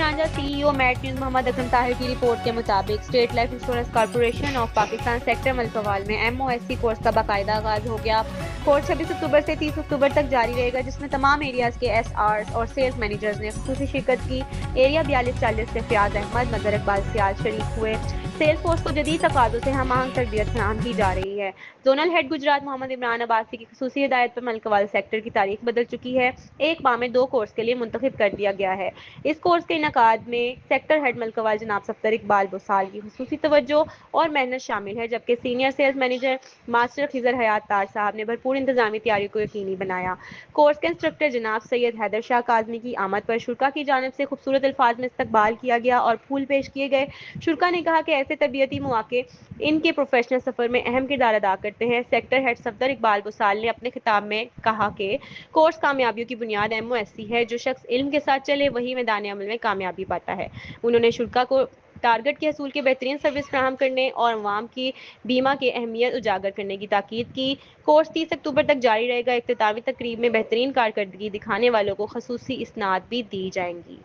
रंजा CEO mat news Mohammad Akram Tahir की report के मुताबिक state life insurance corporation of Pakistan sector Malakwal में MOSC कोर्स का बाकायदा आगाज हो गया। कोर्स 26 अक्टूबर से 30 अक्टूबर तक जारी रहेगा, जिसमें तमाम एरियाज के SRs और सेल्स मैनेजर्स ने खुसूसी शिरकत की। एरिया 4240 से फयाज अहमद, मजहर इकबाल सियाल शरीक हुए। सेल्स फोर्स को जदीद तकाज़ों से हम आहंग तरबियत फराहम की जा रही है। जोनल हेड गुजरात मोहम्मद इमरान अब्बासी की खुसूसी हिदायत पर मलकवाल सेक्टर की तारीख बदल चुकी है। एक माह में 2 कोर्स के लिए मुंतखब कर दिया गया है। इस कोर्स के इनकाद में सेक्टर हेड मलकवाल जनाब सफ्तर इकबाल बुसाल की खुसूसी तवज्जो और मेहनत शामिल है, जबकि senior sales manager master Khizar Hayat Taj sahab ने भरपूर इंतजामी तैयारी को यकीनी बनाया। कोर्स के इंस्ट्रक्टर जनाब सैयद हैदर शाह काजमी की आमद पर शुरा की जानब से खूबसूरत अल्फाज में इस्तकबाल किया गया और फूल पेश किए गए। शुरा ने कहा कि ऐसे तबीयती मौके इनके प्रोफेशनल सफर में अहम किरदार अदा करते हैं। सेक्टर हेड सफदर इकबाल बुसाल ने अपने खिताब में कहा कि कोर्स कामयाबियों की बुनियाद MOSC है। जो शख्स इल्म के साथ चले वही मैदान अमल में कामयाबी पाता है। उन्होंने शुरा को टारगेट के हसूल के बेहतरीन सर्विस फराहम करने और अवाम की बीमा की अहमियत उजागर करने की ताकीद की। कोर्स 30 अक्टूबर तक जारी रहेगा। इख्तितामी तकरीब में बेहतरीन कारकर्दगी दिखाने वालों को खसूसी इसनाद भी दी जाएंगी।